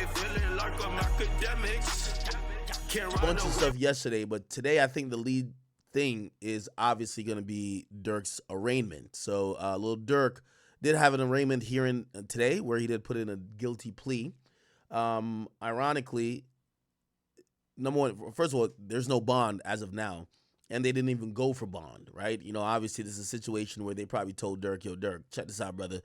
feeling like I'm Akademiks. A bunch of stuff yesterday, but today I think the lead thing is obviously going to be Dirk's arraignment. So Lil Durk did have an arraignment hearing today where he did put in a guilty plea. Ironically, number one, first of all, there's no bond as of now, and they didn't even go for bond, right? You know, obviously this is a situation where they probably told Dirk, yo, Dirk, check this out, brother.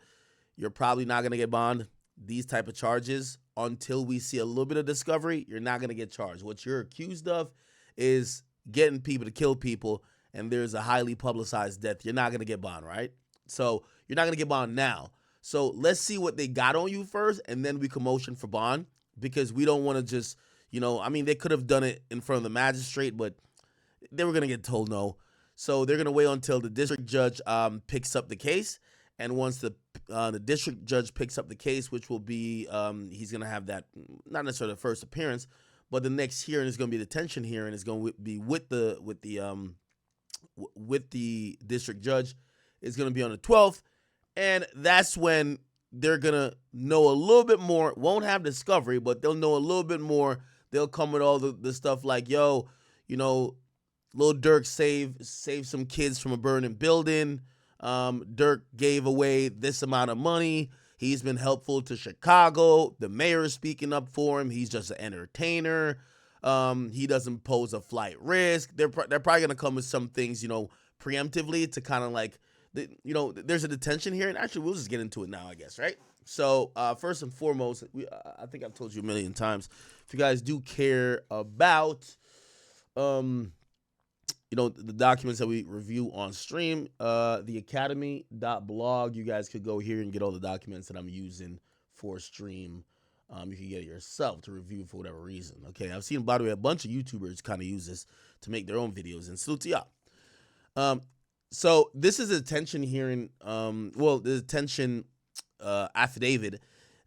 You're probably not going to get bond. These type of charges, until we see a little bit of discovery, you're not going to get charged. What you're accused of is getting people to kill people, and there's a highly publicized death. You're not going to get bond, right? So you're not going to get bond now. So let's see what they got on you first, and then we can motion for bond, because we don't want to just, I mean, they could have done it in front of the magistrate, but they were going to get told no. So they're going to wait until the district judge picks up the case. And once the district judge picks up the case, which will be, he's going to have that, not necessarily the first appearance, but the next hearing is going to be the detention hearing. It's going to be with the district judge. It's going to be on the 12th. And that's when they're going to know a little bit more. Won't have discovery, but they'll know a little bit more. They'll come with all the stuff like, yo, Lil Durk saved some kids from a burning building. Dirk gave away this amount of money. He's been helpful to Chicago. The mayor is speaking up for him. He's just an entertainer. He doesn't pose a flight risk. They're probably going to come with some things, preemptively to kind of like, there's a detention here. And actually, we'll just get into it now, I guess, right? So first and foremost, I think I've told you a million times, if you guys do care about the documents that we review on stream, the academy.blog, you guys could go here and get all the documents that I'm using for stream. You can get it yourself to review for whatever reason. Okay, I've seen, by the way, a bunch of YouTubers kind of use this to make their own videos, and salute to y'all. So this is a detention hearing, the detention affidavit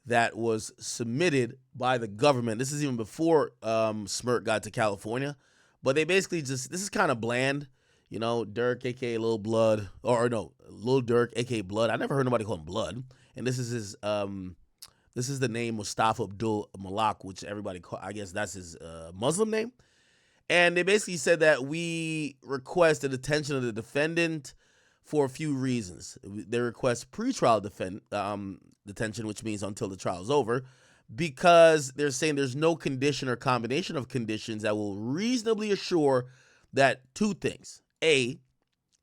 that was submitted by the government. This is even before Smirk got to California. But they basically this is kind of bland, Dirk, a.k.a. Lil Blood, Lil Durk, a.k.a. Blood. I never heard nobody call him Blood. And this is his, this is the name Mustafa Abdul Malak, which everybody I guess that's his Muslim name. And they basically said that we request the detention of the defendant for a few reasons. They request pretrial detention, which means until the trial is over, because they're saying there's no condition or combination of conditions that will reasonably assure that two things. A,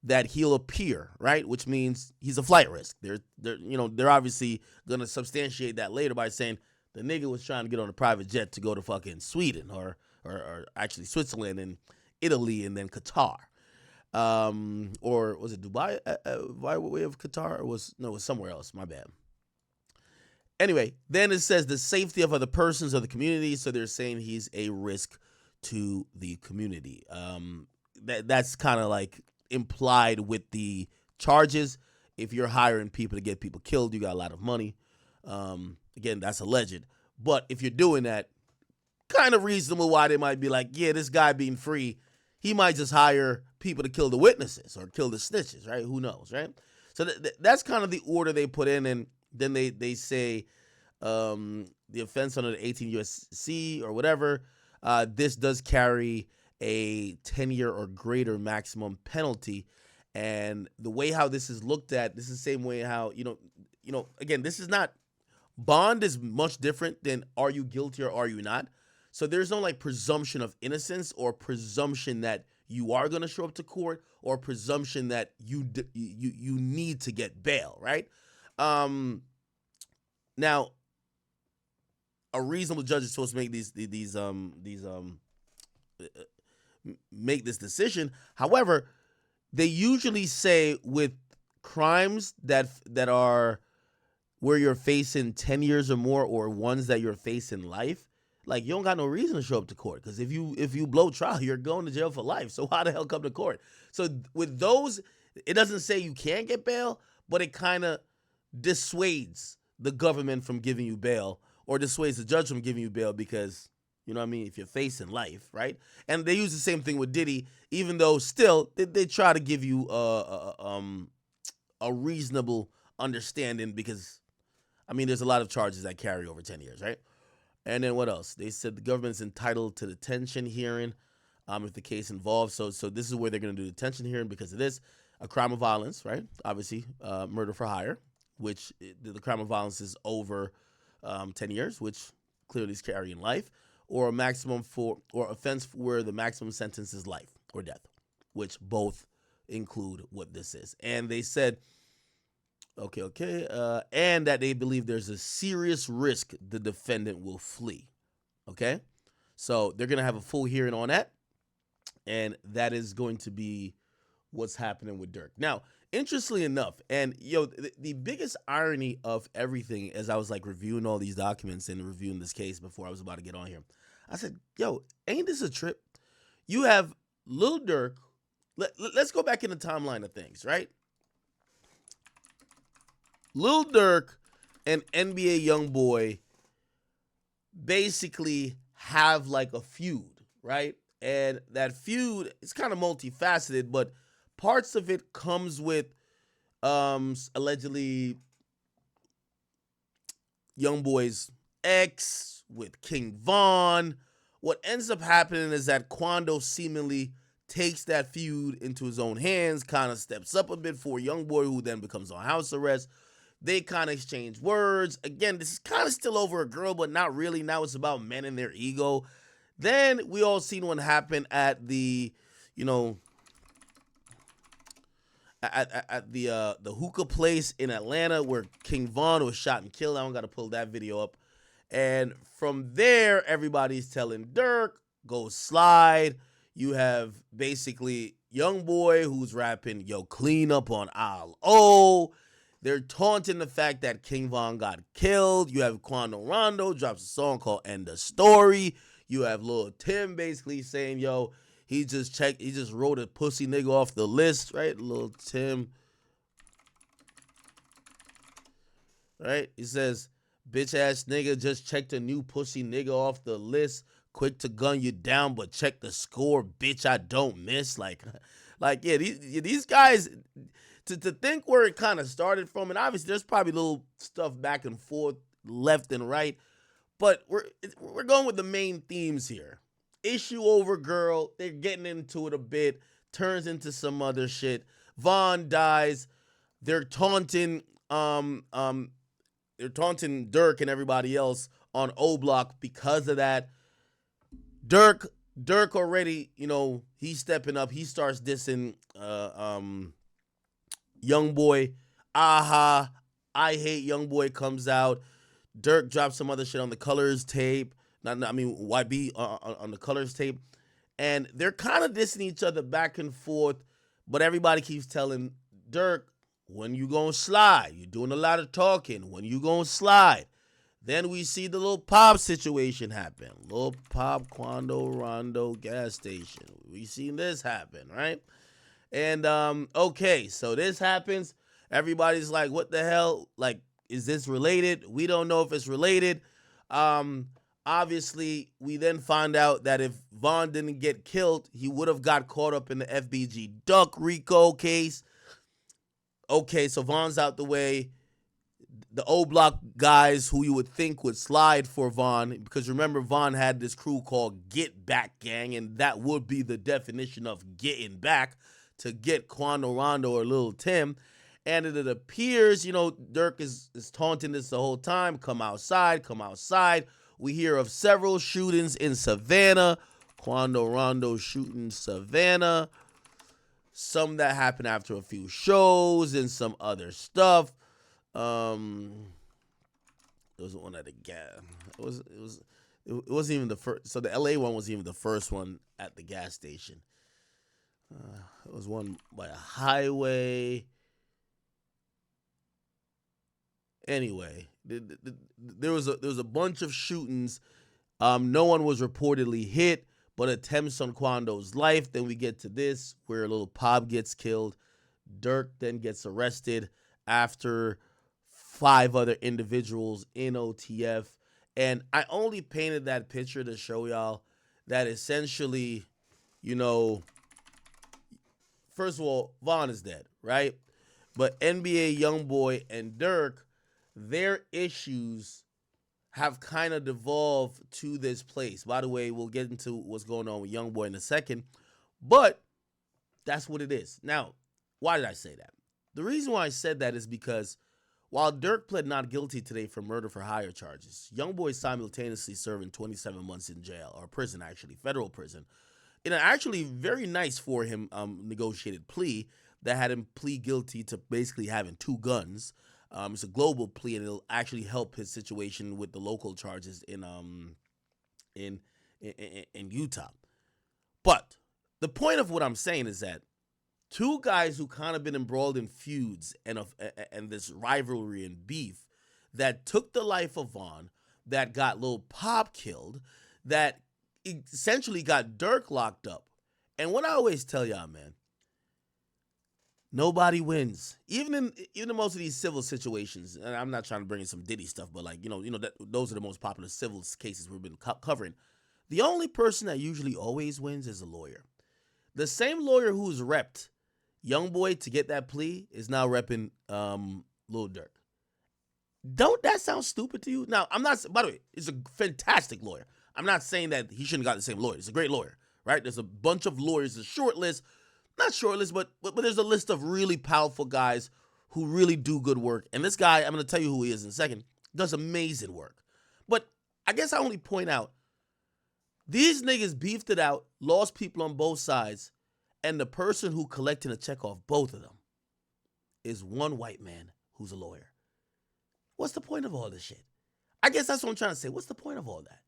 that he'll appear, right? Which means he's a flight risk. They're obviously going to substantiate that later by saying the nigga was trying to get on a private jet to go to fucking Sweden or actually Switzerland and Italy and then Qatar. Or was it Dubai by way of Qatar? Or it was somewhere else. My bad. Anyway, then it says the safety of other persons of the community. So they're saying he's a risk to the community. That's kind of like implied with the charges. If you're hiring people to get people killed, you got a lot of money. Again, that's alleged. But if you're doing that, kind of reasonable why they might be like, yeah, this guy being free, he might just hire people to kill the witnesses or kill the snitches, right? Who knows, right? So that's kind of the order they put in, and then they say the offense under the 18 U.S.C. or whatever, this does carry a 10-year or greater maximum penalty. And the way how this is looked at, this is the same way how, again, this is not, bond is much different than are you guilty or are you not. So there's no like presumption of innocence or presumption that you are going to show up to court or presumption that you need to get bail, right? Now, a reasonable judge is supposed to make make this decision. However, they usually say with crimes that are where you're facing 10 years or more, or ones that you're facing life, like you don't got no reason to show up to court, because if you blow trial, you're going to jail for life. So why the hell come to court? So with those, it doesn't say you can't get bail, but it kind of dissuades the government from giving you bail, or dissuades the judge from giving you bail, because, you know what I mean, if you're facing life, right? And they use the same thing with Diddy, even though still they try to give you a reasonable understanding, because, I mean, there's a lot of charges that carry over 10 years, right? And then what else? They said the government's entitled to detention hearing if the case involves. So this is where they're going to do detention hearing because of this. A crime of violence, right? Obviously, murder for hire, which the crime of violence is over 10 years, which clearly is carrying life, or a maximum for, or offense where the maximum sentence is life or death, which both include what this is. And they said, and that they believe there's a serious risk the defendant will flee. Okay, so they're gonna have a full hearing on that, and that is going to be what's happening with Dirk. Now, interestingly enough, and the biggest irony of everything, as I was like reviewing all these documents and reviewing this case before I was about to get on here, I said, "Yo, ain't this a trip?" You have Lil Durk. Let's go back in the timeline of things, right? Lil Durk and NBA Youngboy basically have like a feud, right? And that feud is kind of multifaceted, but parts of it comes with allegedly Youngboy's ex with King Von. What ends up happening is that Quando seemingly takes that feud into his own hands, kind of steps up a bit for Youngboy, who then becomes on house arrest. They kind of exchange words. Again, this is kind of still over a girl, but not really. Now it's about men and their ego. Then we all seen what happened at the, at the hookah place in Atlanta where King Von was shot and killed. I don't got to pull that video up. And from there, everybody's telling Dirk, go slide. You have basically Youngboy who's rapping, yo, clean up on Al O. They're taunting the fact that King Von got killed. You have Quando Rondo drops a song called End of Story. You have Lil Tim basically saying, yo, he just wrote a pussy nigga off the list, right? Lil Tim. Right? He says, bitch ass nigga just checked a new pussy nigga off the list. Quick to gun you down, but check the score, bitch. I don't miss. Like yeah, these guys, to think where it kind of started from, and obviously there's probably little stuff back and forth, left and right, but we're going with the main themes here. Issue over girl, they're getting into it a bit, turns into some other shit. Von dies. They're taunting Dirk and everybody else on O Block because of that. Dirk already, he's stepping up. He starts dissing Youngboy. Aha, I hate Youngboy comes out. Dirk drops some other shit on the Colors tape. YB on the Colors tape. And they're kind of dissing each other back and forth, but everybody keeps telling Dirk, when you gonna slide? You're doing a lot of talking. When you gonna slide? Then we see the Lil Pop situation happen. Lil Pop, Quando, Rondo, gas station. We seen this happen, right? And, okay, so this happens. Everybody's like, what the hell? Like, is this related? We don't know if it's related. Obviously, we then find out that if Von didn't get killed, he would have got caught up in the FBG Duck Rico case. Okay, so Von's out the way. The O Block guys who you would think would slide for Von, because remember, Von had this crew called Get Back Gang, and that would be the definition of getting back, to get Quando Rondo or Lil Tim. And it appears, Dirk is taunting this the whole time. Come outside, come outside. We hear of several shootings in Savannah. Quando Rondo shooting Savannah. Some that happened after a few shows and some other stuff. It was one at the gas. It wasn't even the first. So the LA one wasn't even the first one at the gas station. It was one by a highway. Anyway, there was a bunch of shootings. No one was reportedly hit, but attempts on Quando's life. Then we get to this, where Lil Pop gets killed. Dirk then gets arrested after 5 other individuals in OTF. And I only painted that picture to show y'all that essentially, first of all, Von is dead, right? But NBA Youngboy and Dirk, their issues have kind of devolved to this place. By the way, we'll get into what's going on with Youngboy in a second, but that's what it is. Now, why did I say that? The reason why I said that is because while Dirk pled not guilty today for murder for hire charges, Youngboy simultaneously serving 27 months in jail, or prison actually, federal prison, in an actually very nice for him negotiated plea that had him plead guilty to basically having two guns. It's a global plea, and it'll actually help his situation with the local charges in in Utah. But the point of what I'm saying is that two guys who kind of been embroiled in feuds and this rivalry and beef that took the life of Vaughn, that got Lil Pop killed, that essentially got Dirk locked up. And what I always tell y'all, man, nobody wins. Even in most of these civil situations, and I'm not trying to bring in some Diddy stuff, but like those are the most popular civil cases we've been covering. The only person that usually always wins is a lawyer. The same lawyer who's repped Youngboy to get that plea is now repping Lil Durk. Don't that sound stupid to you? Now, I'm not, by the way, he's a fantastic lawyer. I'm not saying that he shouldn't have got the same lawyer. He's a great lawyer, right? There's a bunch of lawyers, a short list, not short list, but there's a list of really powerful guys who really do good work. And this guy, I'm going to tell you who he is in a second, does amazing work. But I guess I only point out, these niggas beefed it out, lost people on both sides, and the person who collecting a check off both of them is one white man who's a lawyer. What's the point of all this shit? I guess that's what I'm trying to say. What's the point of all that?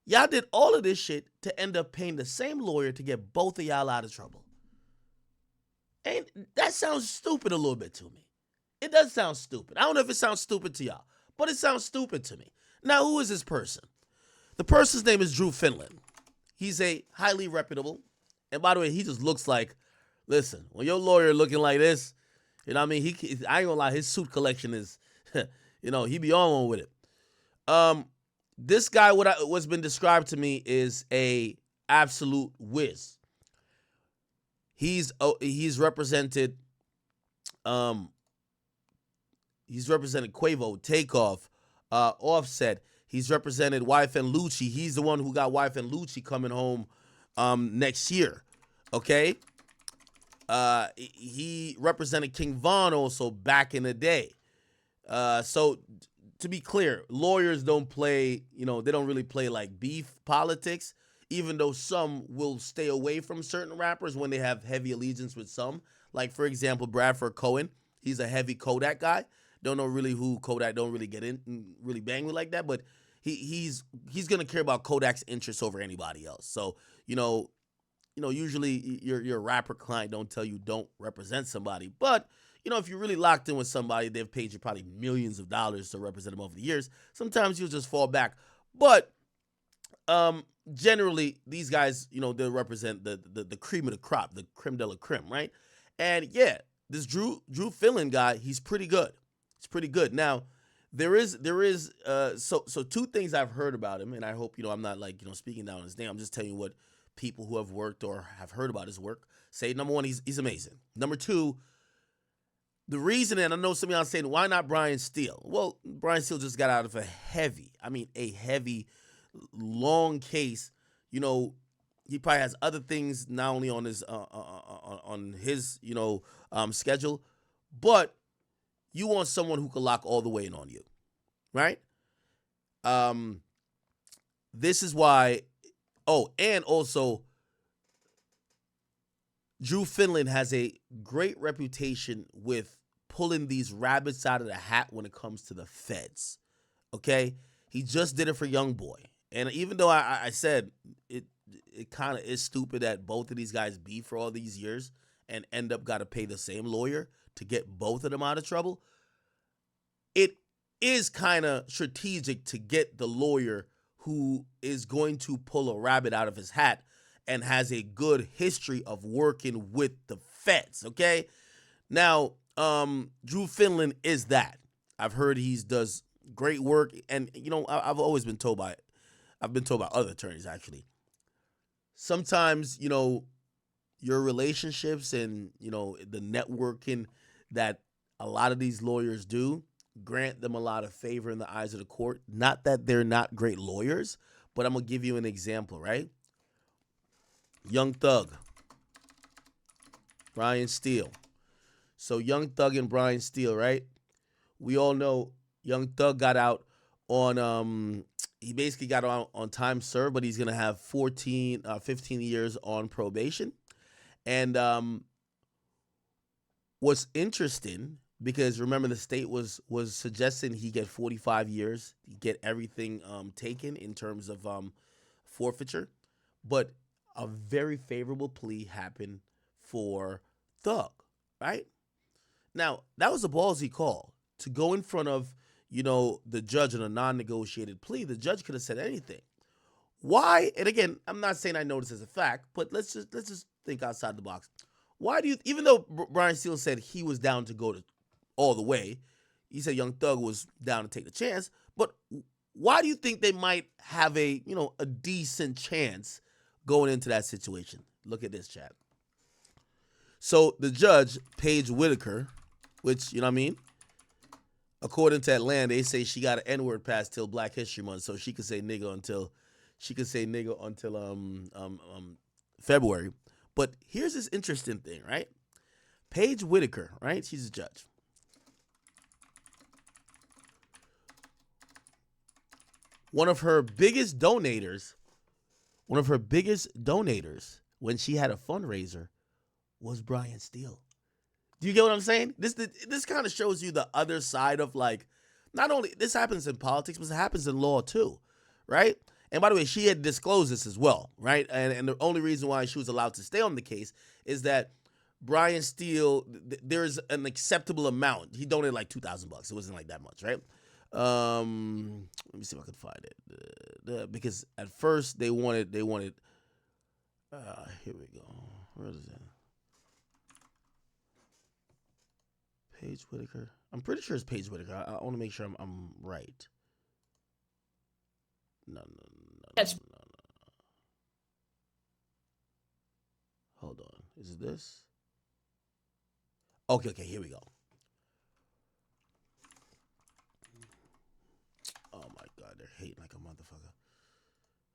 Y'all did all of this shit to end up paying the same lawyer to get both of y'all out of trouble. And that sounds stupid a little bit to me. It does sound stupid. I don't know if it sounds stupid to y'all, but it sounds stupid to me. Now, who is this person? The person's name is Drew Finland. He's a highly reputable, and by the way, he just looks like, listen, when your lawyer looking like this, you know what I mean? I ain't gonna lie, his suit collection is, he be on one with it. This guy, what's been described to me is a absolute whiz. He's represented Quavo, Takeoff, Offset. He's represented Wife and Lucci. He's the one who got Wife and Lucci coming home next year. Okay? He represented King Von also back in the day. So to be clear, lawyers don't play, they don't really play like beef politics, even though some will stay away from certain rappers when they have heavy allegiance with some. Like, for example, Bradford Cohen. He's a heavy Kodak guy. Don't know really who Kodak don't really get in and really bang with like that, but he's gonna care about Kodak's interests over anybody else. So, usually your rapper client don't tell you don't represent somebody, but if you're really locked in with somebody, they've paid you probably millions of dollars to represent them over the years. Sometimes you'll just fall back, but generally these guys, they represent the cream of the crop, the creme de la creme, right? And yeah, this Drew Finland guy, he's pretty good. It's pretty good. Now, there is so two things I've heard about him, and I hope I'm not like speaking down his name. I'm just telling you what people who have worked or have heard about his work say. Number one, he's amazing. Number two, the reason, and I know some of y'all saying, why not Brian Steele? Well, Brian Steele just got out of a heavy, long case. He probably has other things not only on his schedule, but you want someone who can lock all the way in on you, right? This is why. Oh, and also, Drew Finland has a great reputation with pulling these rabbits out of the hat when it comes to the feds. Okay, he just did it for Youngboy, and even though I said it kind of is stupid that both of these guys beef for all these years and end up got to pay the same lawyer to get both of them out of trouble. It is kind of strategic to get the lawyer who is going to pull a rabbit out of his hat and has a good history of working with the feds, okay? Now, Drew Finland is that. I've heard he does great work, and I've always been told by other attorneys actually. Sometimes, your relationships and, the networking that a lot of these lawyers do grant them a lot of favor in the eyes of the court. Not that they're not great lawyers, but I'm gonna give you an example, right? Young Thug, Brian Steele. So Young Thug and Brian Steele, right? We all know Young Thug got out on he basically got out on time served, but he's gonna have 15 years on probation. And what's interesting, because remember the state was suggesting he get 45 years, get everything taken in terms of forfeiture, but a very favorable plea happened for Thug, right? Now, that was a ballsy call to go in front of, the judge on a non-negotiated plea. The judge could have said anything. Why? And again, I'm not saying I know this as a fact, but let's just think outside the box. Why do you, even though Brian Steele said he was down to go to all the way, he said Young Thug was down to take the chance, but why do you think they might have a decent chance going into that situation? Look at this, chat. So the judge, Paige Whitaker, which, you know what I mean? According to Atlanta, they say she got an N-word pass till Black History Month, so she could say nigga until February. But here's this interesting thing, right? Paige Whitaker, right? She's a judge. One of her biggest donators when she had a fundraiser was Brian Steele. Do you get what I'm saying? This kind of shows you the other side of, like, not only this happens in politics, but it happens in law too, right? And by the way, she had disclosed this as well, right? And the only reason why she was allowed to stay on the case is that Brian Steele, there's an acceptable amount. He donated like $2,000. It wasn't like that much, right? Let me see if I can find it. Because at first they wanted. Here we go. Where is it? Paige Whitaker. I'm pretty sure it's Paige Whitaker. I want to make sure I'm right. No. Hold on. Is it this? Okay, here we go. Oh my God, they're hating like a motherfucker.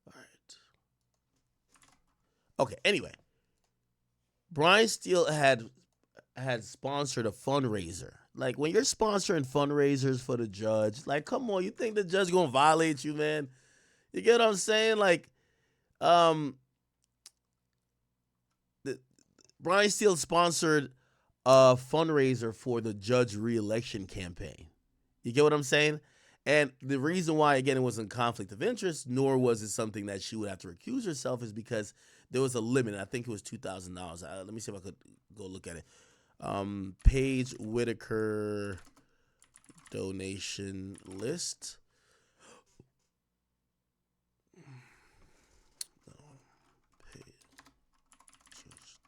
All right. Okay, anyway. Brian Steele had sponsored a fundraiser. Like, when you're sponsoring fundraisers for the judge, like, come on, you think the judge gonna violate you, man? You get what I'm saying? Like, Brian Steele sponsored a fundraiser for the judge re-election campaign. You get what I'm saying? And the reason why, again, it wasn't conflict of interest, nor was it something that she would have to recuse herself, is because there was a limit. I think it was $2,000. Let me see if I could go look at it. Paige Whitaker donation list.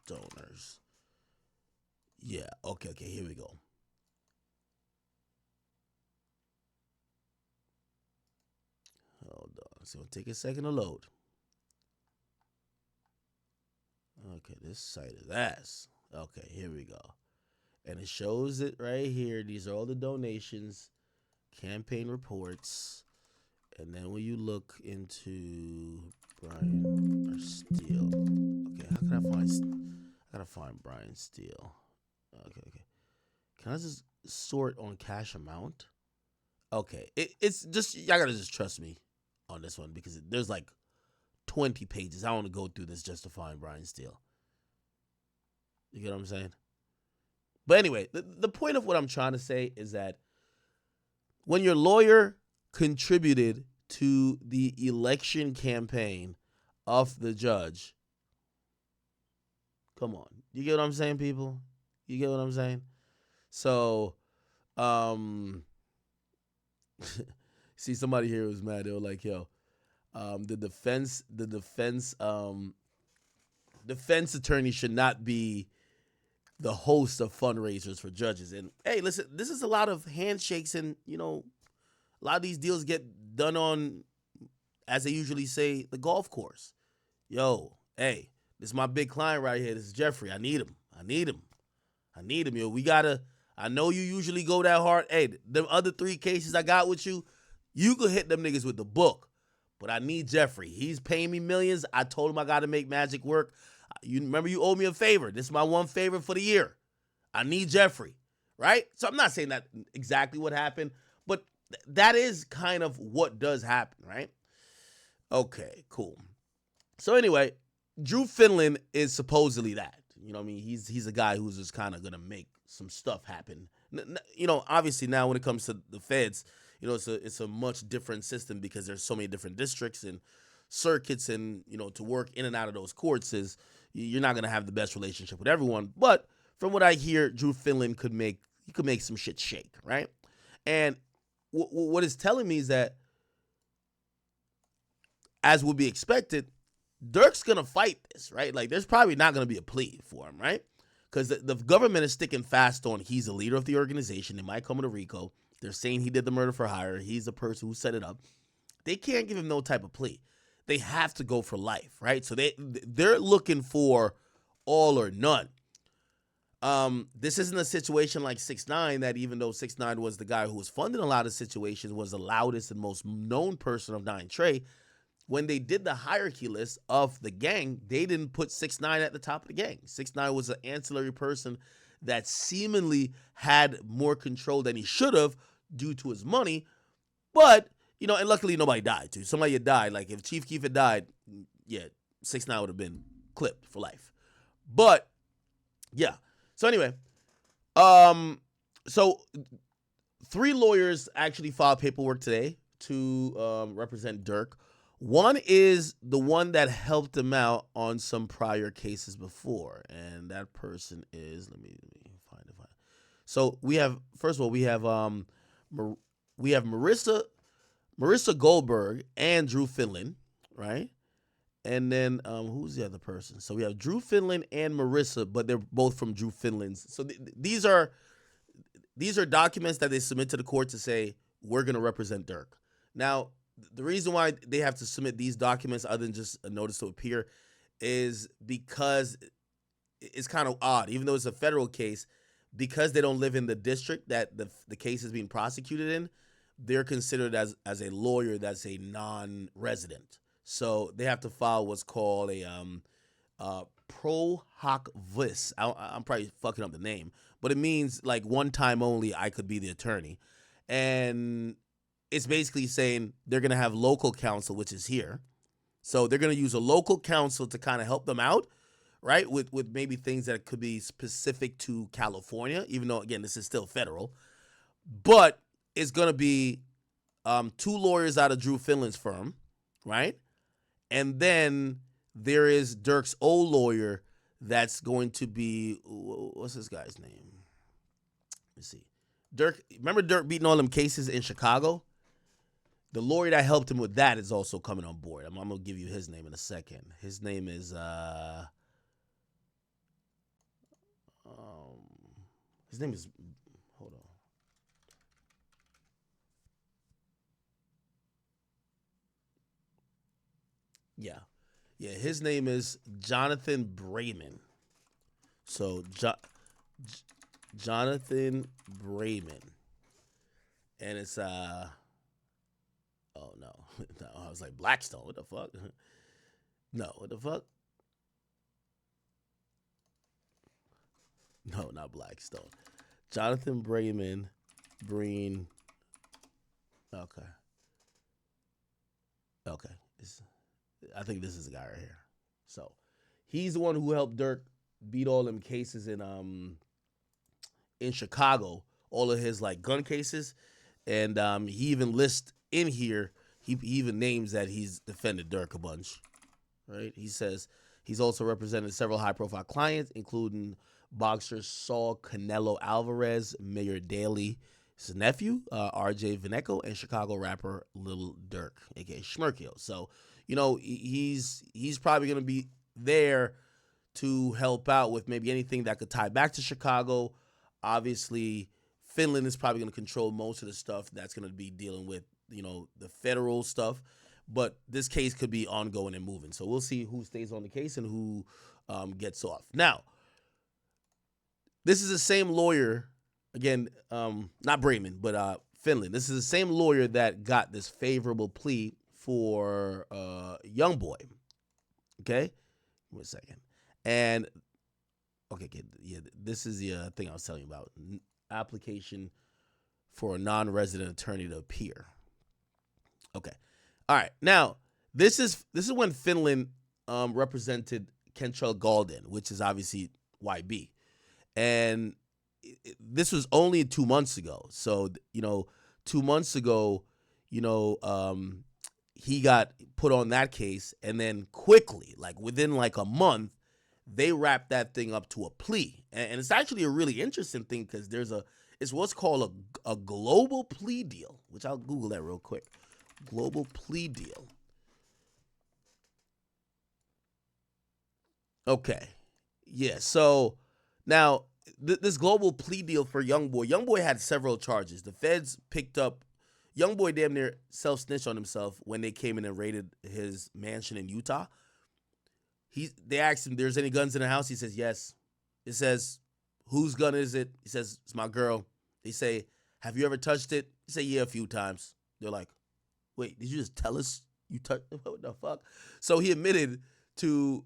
Donors. Yeah, okay, here we go. Hold on. So it'll take a second to load. Okay, this site is ass. Okay, here we go. And it shows it right here. These are all the donations, campaign reports. And then when you look into Brian Steele. Okay, how can I gotta find Brian Steele. Okay. Can I just sort on cash amount? Okay, it's just, y'all gotta just trust me on this one, because there's like 20 pages. I want to go through this just to find Brian Steele. You get what I'm saying? But anyway, the point of what I'm trying to say is that when your lawyer contributed to the election campaign of the judge, come on. You get what I'm saying, people? You get what I'm saying? So, see, somebody here was mad. They were like, yo, the defense attorney should not be the host of fundraisers for judges. And hey, listen, this is a lot of handshakes, and a lot of these deals get done on, as they usually say, the golf course. Yo, hey, this is my big client right here. This is Jeffrey. I need him. Yo, I know you usually go that hard. Hey, the other 3 cases I got with you, you could hit them niggas with the book. But I need Jeffrey. He's paying me millions. I told him I got to make magic work. You remember you owe me a favor. This is my one favor for the year. I need Jeffrey, right? So I'm not saying that exactly what happened, but that is kind of what does happen, right? Okay, cool. So anyway, Drew Finland is supposedly that. You know what I mean? He's a guy who's just kind of going to make some stuff happen. You know, obviously now when it comes to the feds, you know, it's a much different system because there's so many different districts and circuits, and you know, to work in and out of those courts is you're not going to have the best relationship with everyone. But from what I hear, Drew Finland could make some shit shake, right? And what it's telling me is that, as would be expected, Dirk's gonna fight this, right? Like, there's probably not gonna be a plea for him, right? Because the government is sticking fast on he's the leader of the organization. They might come to RICO. They're saying he did the murder for hire. He's the person who set it up. They can't give him no type of plea. They have to go for life, right? So they're looking for all or none. This isn't a situation like 6ix9ine, that even though 6ix9ine was the guy who was funding a lot of situations, was the loudest and most known person of 9 Trey. When they did the hierarchy list of the gang, they didn't put 6ix9ine at the top of the gang. 6ix9ine was an ancillary person that seemingly had more control than he should have due to his money. But, you know, and luckily nobody died too. Somebody had died. Like, if Chief Keef had died, yeah, 6ix9ine would have been clipped for life. But, yeah. So anyway, so 3 lawyers actually filed paperwork today to represent Dirk. One is the one that helped him out on some prior cases before, and that person is, let me find it. So we have, first of all, we have Marissa Goldberg and Drew Finland, right? And then who's the other person? So we have Drew Finland and Marissa, but they're both from Drew Finland's. So these are documents that they submit to the court to say, we're going to represent Dirk. Now, the reason why they have to submit these documents other than just a notice to appear is because it's kind of odd. Even though it's a federal case, because they don't live in the district that the case is being prosecuted in, they're considered as a lawyer that's a non-resident. So they have to file what's called a pro hoc vis. I'm probably fucking up the name, but it means like one time only I could be the attorney. And it's basically saying they're going to have local counsel, which is here. So they're going to use a local counsel to kind of help them out, right? With maybe things that could be specific to California, even though, again, this is still federal. But it's going to be 2 lawyers out of Drew Finland's firm, right? And then there is Dirk's old lawyer that's going to be, what's this guy's name? Let me see. Dirk, remember Dirk beating all them cases in Chicago? The lawyer that helped him with that is also coming on board. I'm going to give you his name in a second. His name is, hold on. Yeah. His name is Jonathan Brayman. So, Jonathan Brayman. And it's, oh no. No, I was like, Blackstone. What the fuck? No, what the fuck? No, not Blackstone. Jonathan Brayman. Breen. Okay. I think this is the guy right here. So he's the one who helped Dirk beat all them cases in Chicago, all of his like gun cases, and he even lists in here. He even names that he's defended Dirk a bunch, right? He says he's also represented several high-profile clients, including boxer Saul Canelo Alvarez, Mayor Daley, his nephew, RJ Veneco, and Chicago rapper Lil Durk, aka Schmirkio. So, you know, he's probably going to be there to help out with maybe anything that could tie back to Chicago. Obviously, Finland is probably going to control most of the stuff that's going to be dealing with, you know, the federal stuff. But this case could be ongoing and moving. So we'll see who stays on the case and who gets off. Now, this is the same lawyer again, not Bremen, but Finland. This is the same lawyer that got this favorable plea for Youngboy. Okay, wait a second. And okay, yeah, this is the thing I was telling you about. Application for a non-resident attorney to appear. Okay, all right. Now this is when Finland represented Kentrell Galden, which is obviously YB, and this was only 2 months ago. So 2 months ago, he got put on that case, and then quickly, like within like a month, they wrapped that thing up to a plea. And it's actually a really interesting thing because it's what's called a global plea deal, which I'll Google that real quick. Global plea deal. Okay. Yeah. So now this global plea deal for Youngboy had several charges. The feds picked up Youngboy damn near self-snitched on himself when they came in and raided his mansion in Utah. They asked him, "There's any guns in the house?" He says, "Yes." It says, "Whose gun is it?" He says, "It's my girl." They say, "Have you ever touched it?" He say, "Yeah, a few times." They're like, "Wait, did you just tell us you touched? What the fuck?" So he admitted to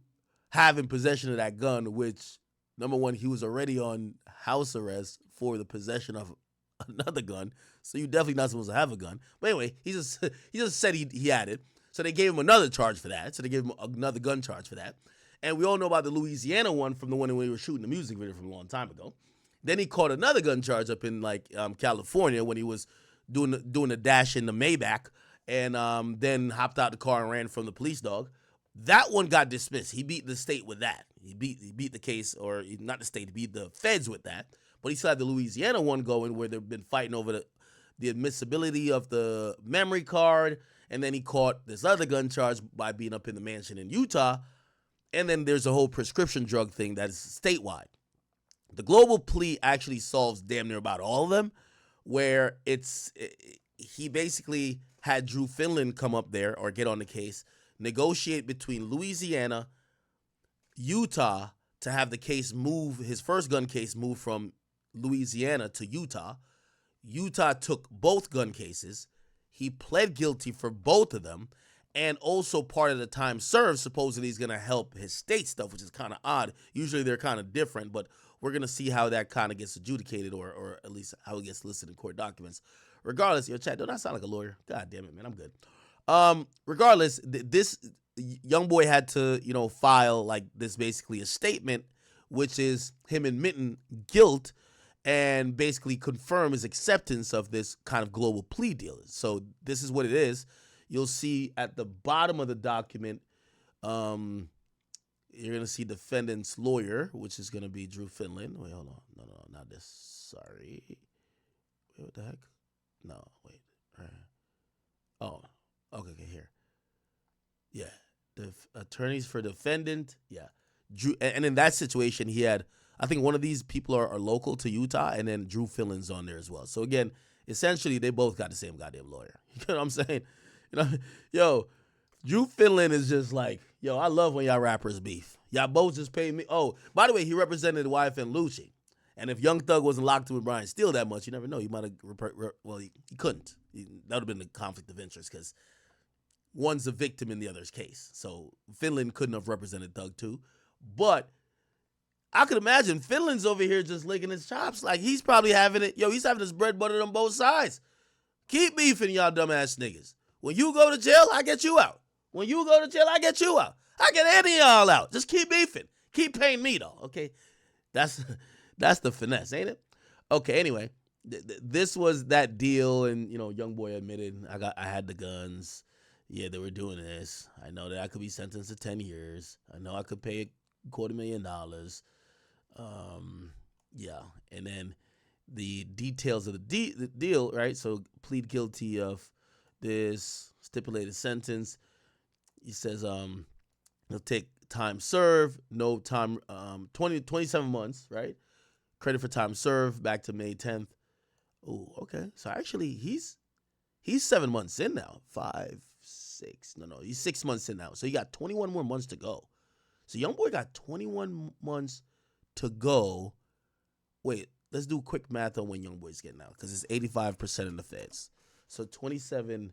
having possession of that gun, which, number one, he was already on house arrest for the possession of another gun. So you definitely not supposed to have a gun. But anyway, he just said he had it. So they gave him another charge for that. So they gave him another gun charge for that. And we all know about the Louisiana one from the one when he was shooting the music video from a long time ago. Then he caught another gun charge up in California when he was doing a dash in the Maybach, and then hopped out the car and ran from the police dog. That one got dismissed. He beat the state with that. He beat the case, or not the state, he beat the feds with that. But he still had the Louisiana one going where they've been fighting over the admissibility of the memory card. And then he caught this other gun charge by being up in the mansion in Utah. And then there's a whole prescription drug thing that is statewide. The global plea actually solves damn near about all of them, where he basically had Drew Finland come up there or get on the case, negotiate between Louisiana, Utah to have the case move, his first gun case move from Louisiana to Utah. Utah took both gun cases. He pled guilty for both of them, and also part of the time served supposedly is going to help his state stuff, which is kind of odd. Usually they're kind of different, but we're going to see how that kind of gets adjudicated, or at least how it gets listed in court documents. Regardless, chat, don't I sound like a lawyer? God damn it, man, I'm good. Regardless, this Youngboy had to, file like this basically a statement, which is him admitting guilt and basically confirm his acceptance of this kind of global plea deal. So this is what it is. You'll see at the bottom of the document, you're going to see defendant's lawyer, which is going to be Drew Finland. Wait, hold on. No, not this. Sorry. Wait, what the heck? No, wait. All right. Oh, okay, here. Yeah. The attorneys for defendant. Yeah. Drew, and in that situation, he had, I think one of these people are local to Utah, and then Drew Finland's on there as well. So again, essentially, they both got the same goddamn lawyer. You know what I'm saying? Yo, Drew Finland is just like, yo, I love when y'all rappers beef. Y'all both just pay me. Oh, by the way, he represented YFN Lucci. And if Young Thug wasn't locked in with Brian Steele that much, you never know. He might have, he couldn't. That would have been a conflict of interest because one's a victim in the other's case. So Finland couldn't have represented Thug too. But I could imagine Finland's over here just licking his chops. Like, he's probably having it. Yo, he's having his bread buttered on both sides. Keep beefing, y'all dumbass niggas. When you go to jail, I get you out. When you go to jail, I get you out. I get any of y'all out. Just keep beefing. Keep paying me, though, okay? That's the finesse, ain't it? Okay, anyway, this was that deal, and, Youngboy admitted, I had the guns. Yeah, they were doing this. I know that I could be sentenced to 10 years. I know I could pay $250,000. Yeah, and then the details of the deal, right? So plead guilty of this stipulated sentence. He says he'll take time served, no time, 27 months, right? Credit for time served back to May 10th. Oh, okay. So actually he's 7 months in now. 5, 6. No, he's 6 months in now. So he got 21 more months to go. So Youngboy got 21 months to go. Wait, let's do quick math on when Youngboy's getting out because it's 85% in the feds. So 27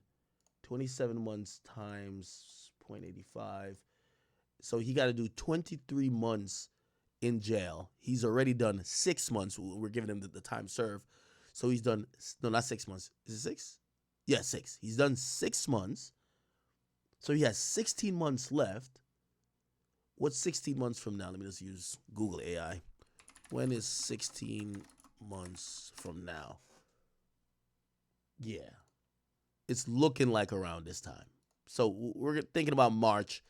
months times 0.85. So he got to do 23 months in jail. He's already done 6 months. We're giving him the time served. So he's done, no, not 6 months. Is it 6? Yeah, 6. He's done 6 months. So he has 16 months left. What's 16 months from now? Let me just use Google AI. When is 16 months from now? Yeah. It's looking like around this time. So we're thinking about March.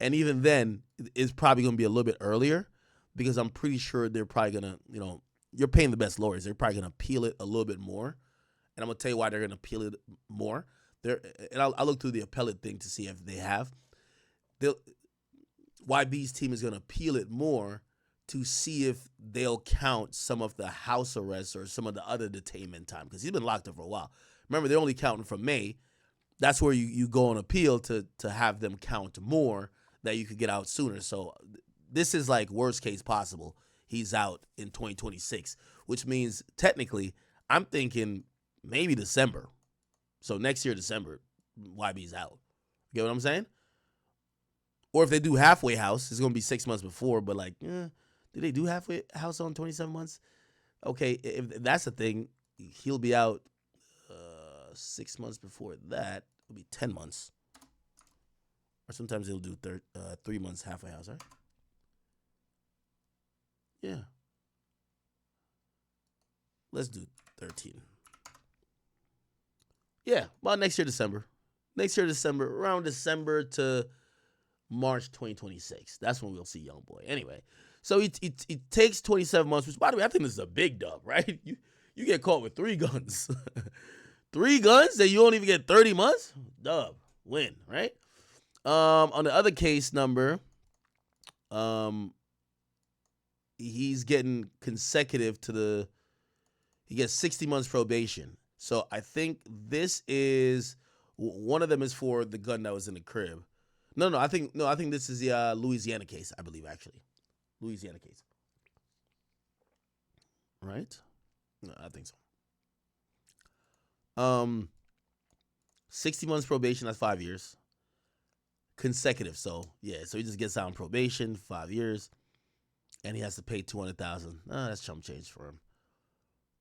And even then, it's probably going to be a little bit earlier because I'm pretty sure they're probably going to, you're paying the best lawyers. They're probably going to appeal it a little bit more. And I'm going to tell you why they're going to appeal it more. And I'll look through the appellate thing to see if they have. YB's team is going to appeal it more to see if they'll count some of the house arrests or some of the other detainment time because he's been locked up for a while. Remember, they're only counting from May. That's where you go on appeal to have them count more that you could get out sooner. So this is like worst case possible. He's out in 2026, which means technically I'm thinking maybe December. So next year, December, YB's out. You get what I'm saying? Or if they do halfway house, it's going to be 6 months before, but like, do they do halfway house on 27 months? Okay, if that's the thing, he'll be out 6 months before that. It'll be 10 months. Or sometimes they'll do 3 months halfway house, right? Yeah. Let's do 13. Yeah, about next year, December. Around December to March 2026. That's when we'll see Youngboy. Anyway, so he takes 27 months, which, by the way, I think this is a big dub, right? You get caught with 3 guns. 3 guns that you don't even get 30 months? Dub. Win, right? On the other case number, he's getting consecutive to he gets 60 months probation. So I think this is, one of them is for the gun that was in the crib. I think this is the Louisiana case, I believe, actually. Louisiana case. Right? No, I think so. 60 months probation, that's 5 years. Consecutive. So yeah, so he just gets out on probation, 5 years, and he has to pay $200,000. That's chump change for him.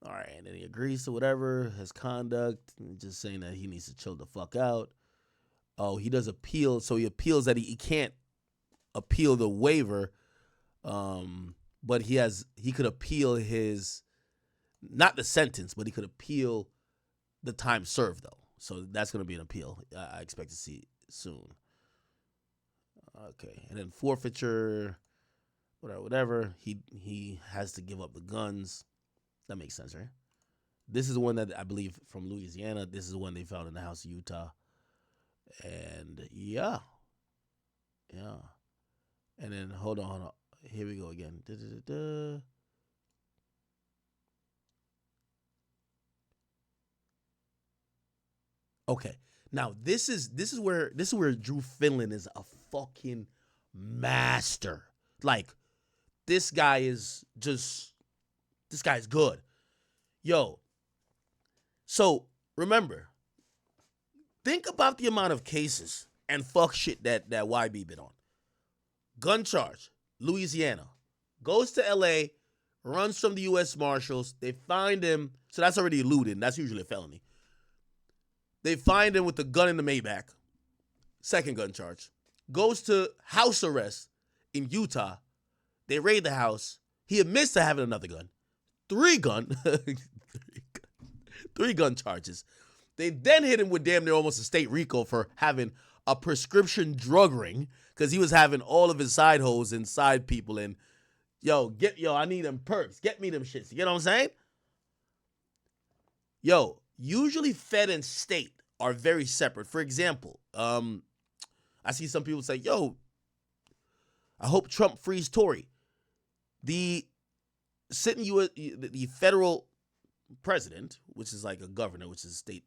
All right, and then he agrees to whatever his conduct, just saying that he needs to chill the fuck out. Oh, he does appeal, so he appeals that he can't appeal the waiver, but he could appeal his, not the sentence, but he could appeal the time served though. So that's gonna be an appeal. I expect to see soon. Okay, and then forfeiture, whatever. He has to give up the guns. That makes sense, right? This is the one that I believe from Louisiana. This is the one they found in the house of Utah. And yeah. And then hold on. Here we go again. Okay. Now this is where Drew Finland is a fucking master. Like, this guy is good. Yo. So remember, think about the amount of cases and fuck shit that YB been on. Gun charge, Louisiana. Goes to LA, runs from the U.S. Marshals. They find him. So that's already eluding. That's usually a felony. They find him with the gun in the Maybach. Second gun charge. Goes to house arrest in Utah. They raid the house. He admits to having another gun. 3 gun charges. They then hit him with damn near almost a state RICO for having a prescription drug ring because he was having all of his side hoes and side people and I need them perks. Get me them shits. You get what I'm saying? Usually Fed and state are very separate. For example, I see some people say, I hope Trump frees Tory. The federal president, which is like a governor, which is state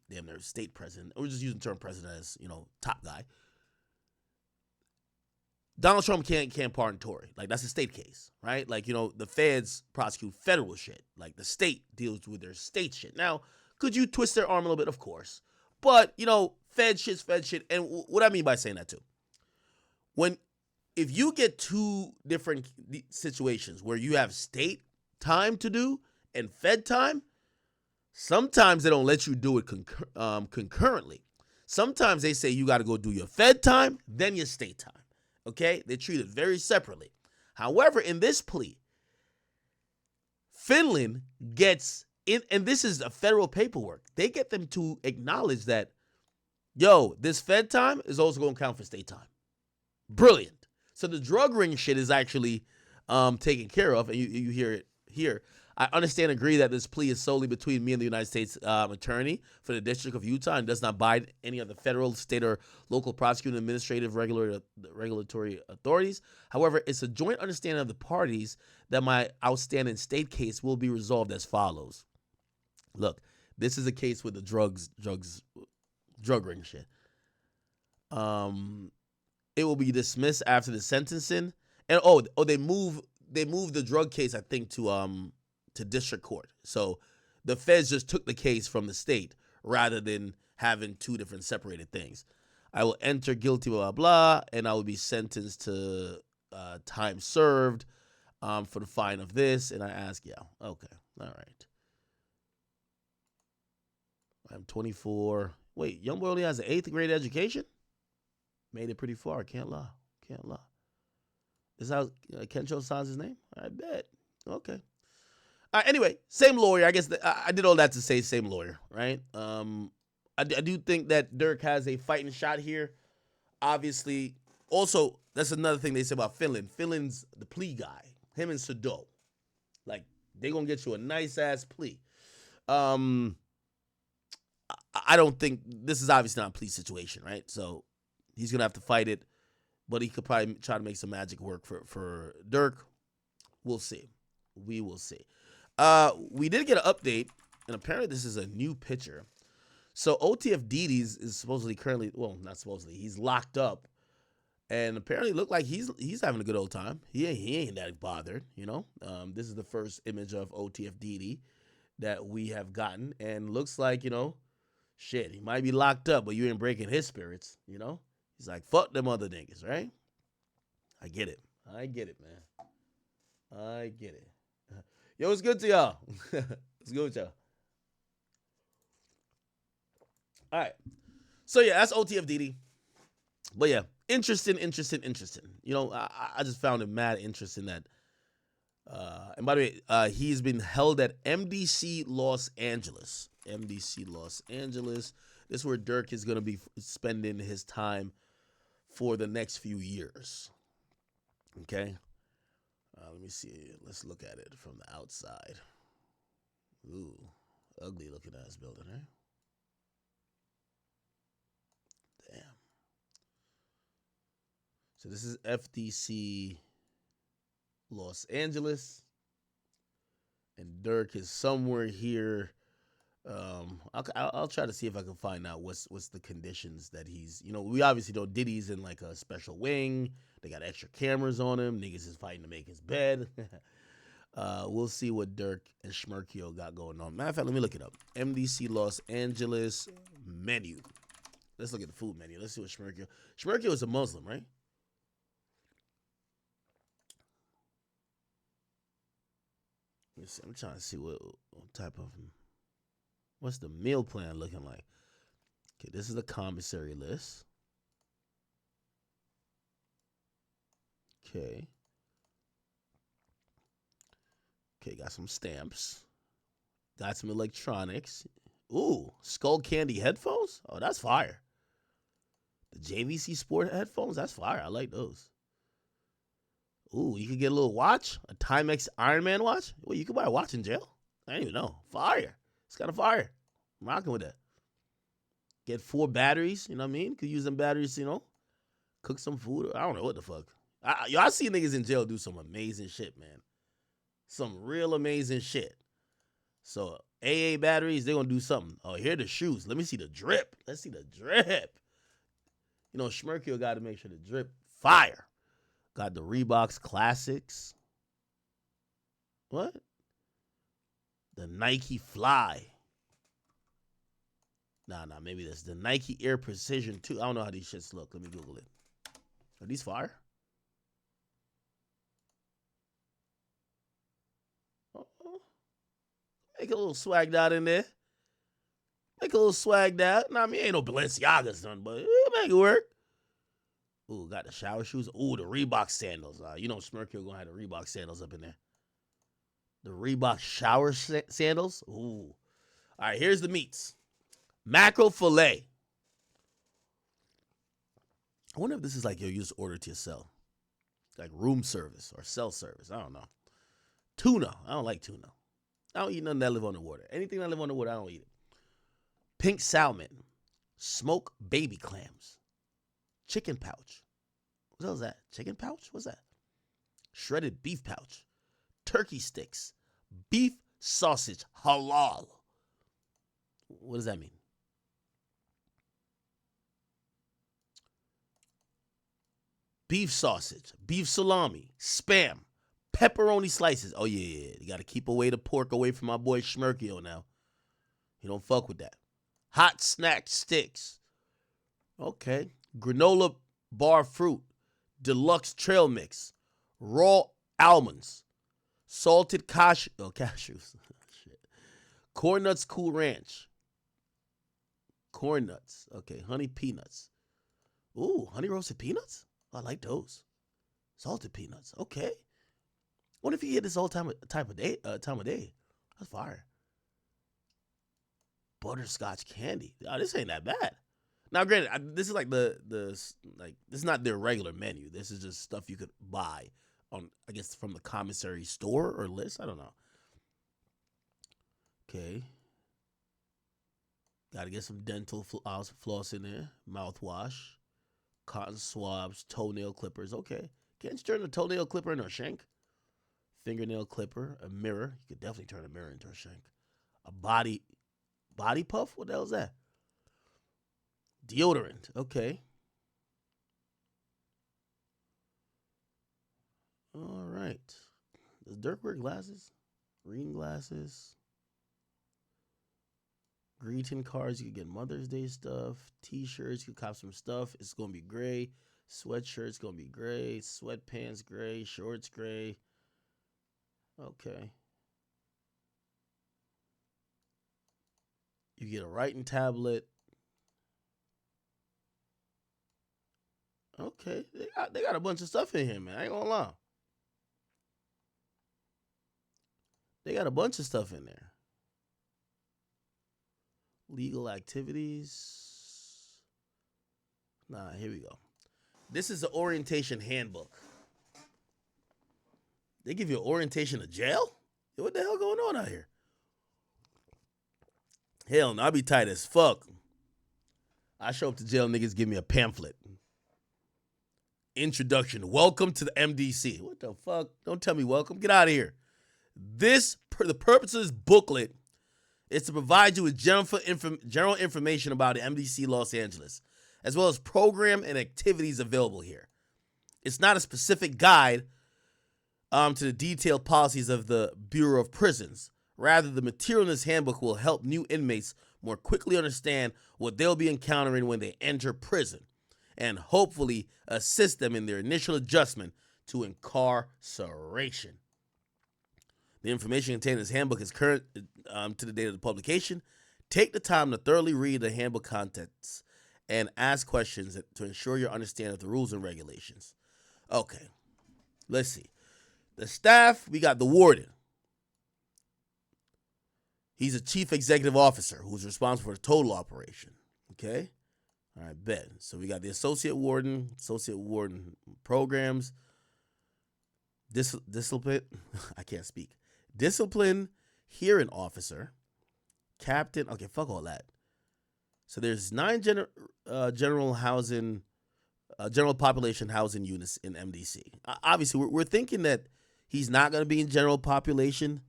president. We're just using the term president as, top guy. Donald Trump can't pardon Tory. Like, that's a state case, right? Like, the feds prosecute federal shit. Like, the state deals with their state shit. Now, could you twist their arm a little bit? Of course. But, fed shit's fed shit. And what I mean by saying that, too, if you get two different situations where you have state time to do and fed time, sometimes they don't let you do it concurrently. Sometimes they say you got to go do your fed time, then your state time. Okay? They treat it very separately. However, in this plea, Finland gets in, and this is a federal paperwork, they get them to acknowledge that, this fed time is also going to count for state time. Brilliant. So the drug ring shit is actually taken care of, and you hear it here. I understand and agree that this plea is solely between me and the United States attorney for the District of Utah and does not bind any of the federal, state, or local prosecuting, administrative, regulatory authorities. However, it's a joint understanding of the parties that my outstanding state case will be resolved as follows. Look, this is a case with the drug ring shit. It will be dismissed after the sentencing, and they move the drug case, I think, to district court. So the feds just took the case from the state rather than having two different separated things. I will enter guilty, blah, blah, blah, and I will be sentenced to time served for the fine of this. And I ask, okay, all right. I'm 24. Wait, Youngboy only has an 8th grade education? Made it pretty far. Can't lie. Is how Kencho signs his name? I bet. Okay. Anyway, same lawyer. I guess I did all that to say same lawyer, right? I do think that Dirk has a fighting shot here. Obviously, also, that's another thing they say about Finland. Finland's the plea guy. Him and Sado. Like, they going to get you a nice-ass plea. I don't think, this is obviously not a plea situation, right? So, he's going to have to fight it, but he could probably try to make some magic work for Dirk. We'll see. We will see. We did get an update, and apparently this is a new picture. So OTF Didi's is supposedly currently, well, not supposedly, he's locked up, and apparently looked like he's having a good old time. He ain't that bothered, This is the first image of OTF Didi that we have gotten, and looks like, shit, he might be locked up, but you ain't breaking his spirits, He's like, fuck them other niggas, right? I get it, man. I get it. Yo, what's good to y'all? What's good with y'all? All right. So, yeah, that's OTF Didi. But, yeah, interesting. I just found it mad interesting that, and by the way, he's been held at MDC Los Angeles. This is where Dirk is going to be spending his time for the next few years. Okay? Let me see. Let's look at it from the outside. Ooh, ugly looking ass building, eh? Damn. So this is FDC Los Angeles. And Dirk is somewhere here. I'll try to see if I can find out what's the conditions that he's, we obviously know Diddy's in like a special wing. They got extra cameras on him. Niggas is fighting to make his bed. We'll see what Dirk and Schmerkio got going on. Matter of fact, let me look it up. MDC Los Angeles menu. Let's look at the food menu. Let's see what Schmerkio is a Muslim, right? Let me see. I'm trying to see what type of, what's the meal plan looking like? Okay, this is the commissary list. Okay, got some stamps. Got some electronics. Ooh, Skull Candy headphones? Oh, that's fire. The JVC Sport headphones? That's fire. I like those. Ooh, you could get a little watch. A Timex Iron Man watch? Well, you could buy a watch in jail. I didn't even know. Fire. It's kind of fire. I'm rocking with that. Get 4 batteries. You know what I mean? Could use them batteries, cook some food. I don't know what the fuck. I see niggas in jail do some amazing shit, man. Some real amazing shit. So, AA batteries, they're going to do something. Oh, here are the shoes. Let me see the drip. Let's see the drip. Schmerkio got to make sure the drip fire. Got the Reeboks Classics. What? The Nike Fly. Nah, maybe that's the Nike Air Precision 2. I don't know how these shits look. Let me Google it. Are these fire? Make a little swagged out in there. Make a little swagged out. Nah, I mean, ain't no Balenciagas done, but make it work. Ooh, got the shower shoes. Ooh, the Reebok sandals. You know Smirky gonna have the Reebok sandals up in there. The Reebok shower sandals. Ooh. All right, here's the meats. Mackerel fillet. I wonder if this is like, yo, you just order it to yourself. Like room service or cell service. I don't know. Tuna. I don't like tuna. I don't eat nothing that live on the water. Anything that live on the water, I don't eat it. Pink salmon. Smoked baby clams. Chicken pouch. What the hell is that? Chicken pouch? What's that? Shredded beef pouch. Turkey sticks. Beef sausage. Halal. What does that mean? Beef sausage. Beef salami. Spam. Pepperoni slices. Oh, yeah. You got to keep away the pork away from my boy Schmirkio now. You don't fuck with that. Hot snack sticks. Okay. Granola bar fruit. Deluxe trail mix. Raw almonds. Salted cashews. Shit. Corn nuts Cool Ranch. Corn nuts. Okay. Honey peanuts. Ooh, honey roasted peanuts? I like those. Salted peanuts. Okay. What if you get this all time of day? That's fire. Butterscotch candy. Oh, this ain't that bad. Now, granted, this is like this is not their regular menu. This is just stuff you could buy on, I guess, from the commissary store or list. I don't know. Okay. Got to get some dental floss in there. Mouthwash. Cotton swabs. Toenail clippers. Okay. Can't you turn a toenail clipper into a shank? Fingernail clipper. A mirror. You could definitely turn a mirror into a shank. A body puff? What the hell is that? Deodorant. Okay. All right. Does Dirk wear glasses? Reading glasses. Greeting cards. You can get Mother's Day stuff. T-shirts. You can cop some stuff. It's going to be gray. Sweatshirts going to be gray. Sweatpants gray. Shorts gray. Okay. You get a writing tablet. Okay. They got a bunch of stuff in here, man. I ain't gonna lie. They got a bunch of stuff in there. Legal activities. Nah, here we go. This is the orientation handbook. They give you an orientation of jail? What the hell going on out here? Hell no, I be tight as fuck. I show up to jail, niggas give me a pamphlet. Introduction. Welcome to the MDC. What the fuck? Don't tell me welcome. Get out of here. The purpose of this booklet is to provide you with general information about the MDC Los Angeles, as well as program and activities available here. It's not a specific guide to the detailed policies of the Bureau of Prisons. Rather, the material in this handbook will help new inmates more quickly understand what they'll be encountering when they enter prison, and hopefully assist them in their initial adjustment to incarceration. The information contained in this handbook is current to the date of the publication. Take the time to thoroughly read the handbook contents and ask questions to ensure your understanding of the rules and regulations. Okay, let's see. The staff, we got the warden. He's a chief executive officer who's responsible for the total operation. Okay? All right, bet. So we got the associate warden programs, discipline, I can't speak. Discipline hearing officer, captain. Okay, fuck all that. So there's 9 general population housing units in MDC. Obviously, we're thinking that he's not going to be in general population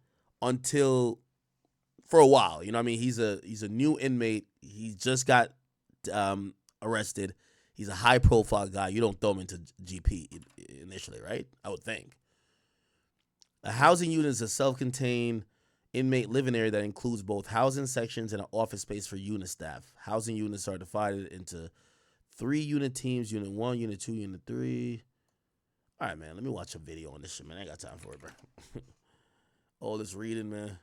until for a while. You know what I mean? He's a new inmate. He just got arrested. He's a high-profile guy. You don't throw him into GP initially, right? I would think. A housing unit is a self-contained inmate living area that includes both housing sections and an office space for unit staff. Housing units are divided into 3 unit teams: Unit 1, Unit 2, Unit 3. All right, man, let me watch a video on this shit, man. I ain't got time for it, bro. All this reading, man.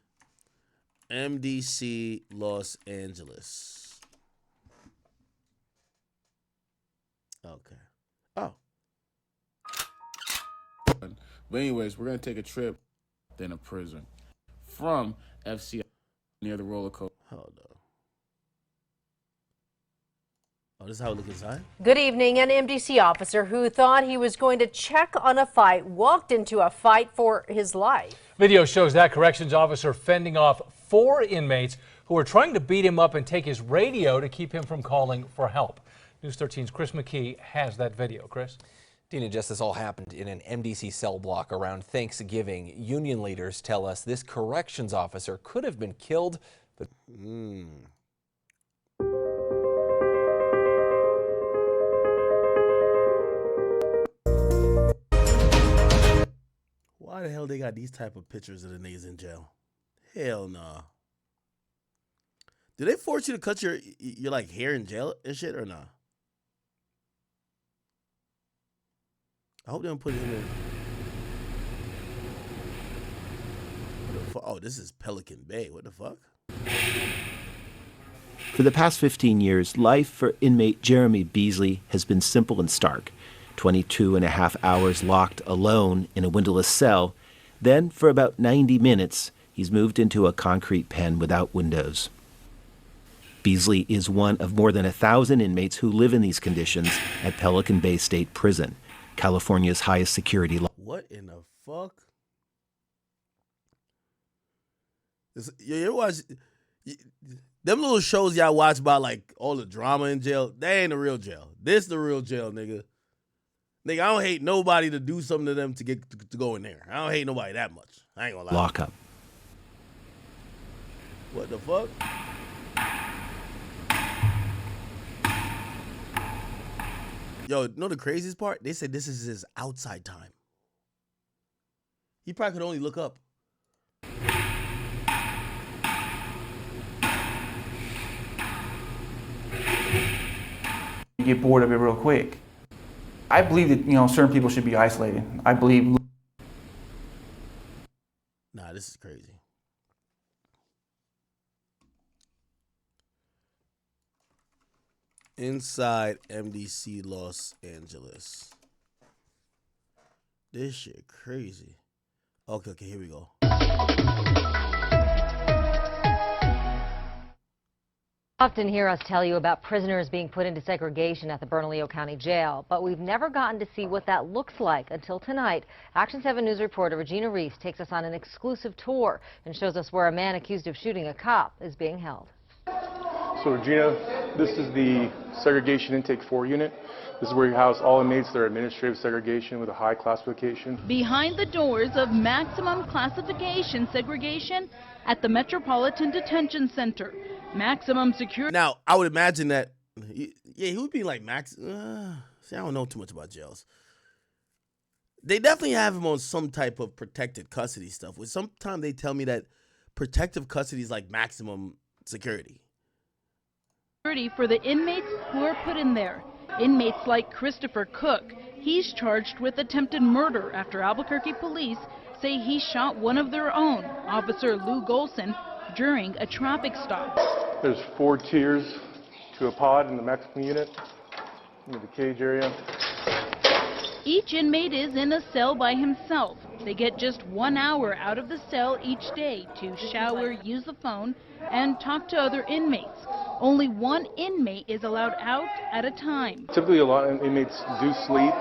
MDC Los Angeles. Okay. Oh. But anyways, we're going to take a trip in a prison from FCI near the roller coaster. Hold on. Oh, this is how it looks inside? Good evening. An MDC officer who thought he was going to check on a fight walked into a fight for his life. Video shows that corrections officer fending off 4 inmates who were trying to beat him up and take his radio to keep him from calling for help. News 13's Chris McKee has that video. Chris? Dina, just this all happened in an MDC cell block around Thanksgiving. Union leaders tell us this corrections officer could have been killed, but Why the hell they got these type of pictures of the niggas in jail? Hell nah. Do they force you to cut your like hair in jail and shit or nah? I hope they don't put him in. What the fuck? Oh, this is Pelican Bay. What the fuck? For the past 15 years, life for inmate Jeremy Beasley has been simple and stark. 22 and a half hours locked alone in a windowless cell. Then, for about 90 minutes, he's moved into a concrete pen without windows. Beasley is one of more than 1,000 inmates who live in these conditions at Pelican Bay State Prison, California's highest security law. What in the fuck? You ever watch them little shows y'all watch about like all the drama in jail? They ain't the real jail. This the real jail, nigga. Nigga, I don't hate nobody to do something to them to get to go in there. I don't hate nobody that much. I ain't gonna lie. Lockup. What the fuck? Yo, you know the craziest part? They said this is his outside time. He probably could only look up. You get bored of it real quick. I believe that, certain people should be isolated. I believe. Nah, this is crazy. Inside MDC Los Angeles. This shit crazy. Okay, here we go. Often hear us tell you about prisoners being put into segregation at the Bernalillo County Jail, but we've never gotten to see what that looks like until tonight. Action 7 News reporter Regina Reese takes us on an exclusive tour and shows us where a man accused of shooting a cop is being held. So Regina, this is the segregation intake 4 unit. This is where you house all inmates that are administrative segregation with a high classification. Behind the doors of maximum classification segregation at the Metropolitan Detention Center. Maximum security. Now, I would imagine that, he would be like max. See, I don't know too much about jails. They definitely have him on some type of protected custody stuff. Which sometimes they tell me that protective custody is like maximum security. For the inmates who are put in there. Inmates like Christopher Cook. He's charged with attempted murder after Albuquerque police say he shot one of their own, Officer Lou Golson, during a traffic stop. There's 4 tiers to a pod in the maximum unit, in the cage area. Each inmate is in a cell by himself. They get just 1 hour out of the cell each day to shower, use the phone, and talk to other inmates. Only 1 inmate is allowed out at a time. Typically, a lot of inmates do sleep.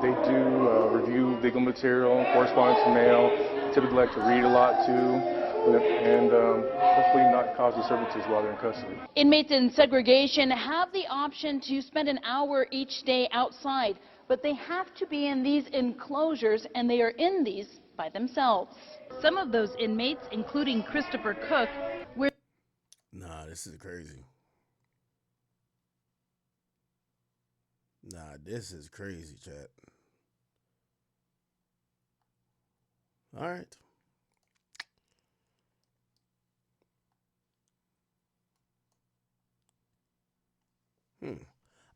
They do review legal material, correspondence, mail. Typically like to read a lot too. And hopefully not cause disturbances while they're in custody. Inmates in segregation have the option to spend an hour each day outside, but they have to be in these enclosures, and they are in these by themselves. Some of those inmates, including Christopher Cook, were... Nah, this is crazy. Nah, this is crazy, chat. All right.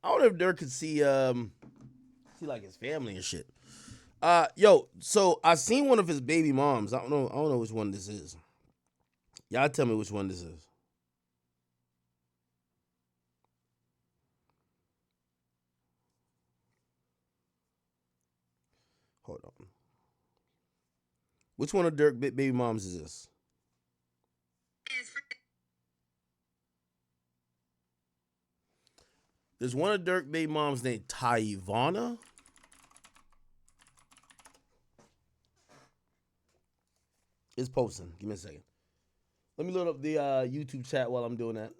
I wonder if Dirk could see like his family and shit. Yo, so I seen one of his baby moms. I don't know which one this is. Y'all tell me which one this is. Hold on. Which one of Dirk baby moms is this? There's one of Dirk baby moms named Tyvana. It's posting. Give me a second. Let me load up the YouTube chat while I'm doing that.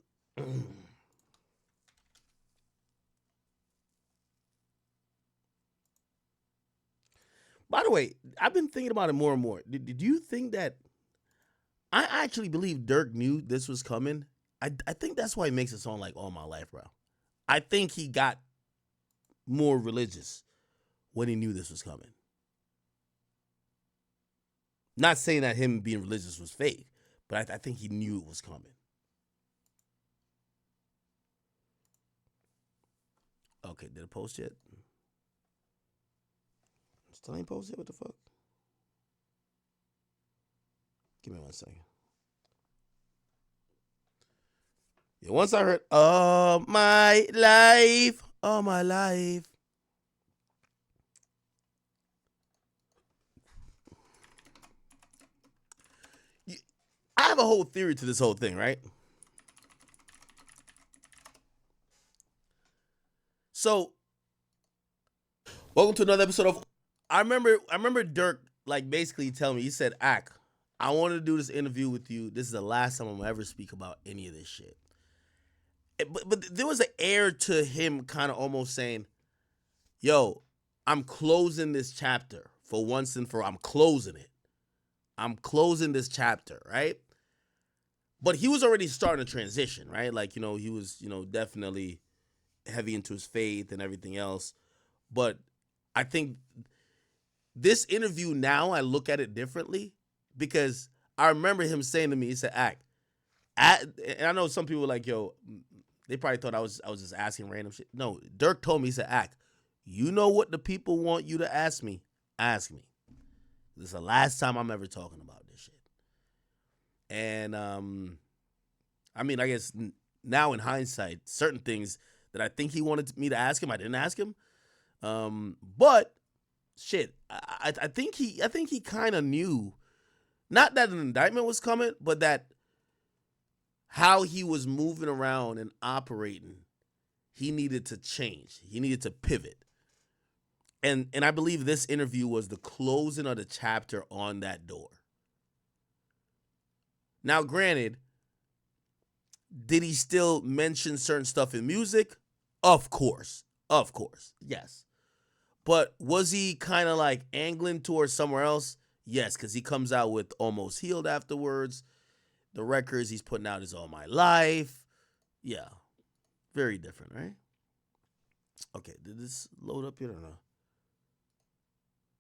By the way, I've been thinking about it more and more. Did you think that I actually believe Dirk knew this was coming? I think that's why he makes a song like All My Life, bro. I think he got more religious when he knew this was coming. Not saying that him being religious was fake, but I think he knew it was coming. Okay, did it post yet? Still ain't posted? What the fuck? Give me 1 second. Yeah, once I heard all my life, all my life. I have a whole theory to this whole thing, right? So, welcome to another episode of. I remember Dirk like basically telling me, he said, "Ak, I want to do this interview with you. This is the last time I'm gonna ever speak about any of this shit." But there was an air to him kind of almost saying, "Yo, I'm closing this chapter for once and for all. I'm closing it. I'm closing this chapter, right?" But he was already starting to transition, right? Like, he was, definitely heavy into his faith and everything else. But I think this interview now, I look at it differently because I remember him saying to me, he said, "Ak," and I know some people were like, yo, they probably thought I was just asking random shit. No, Dirk told me, he said, "Ak, you know what the people want you to ask me? Ask me. This is the last time I'm ever talking about this shit." And, I mean, I guess now in hindsight, certain things that I think he wanted me to ask him, I didn't ask him. But shit, I think he kind of knew, not that an indictment was coming, but that how he was moving around and operating, he needed to change. He needed to pivot. And I believe this interview was the closing of the chapter on that door. Now, granted, did he still mention certain stuff in music? Of course. Of course. Yes. But was he kind of like angling towards somewhere else? Yes, because he comes out with Almost Healed afterwards. The records he's putting out is All My Life. Yeah. Very different, right? Okay, did this load up yet or no?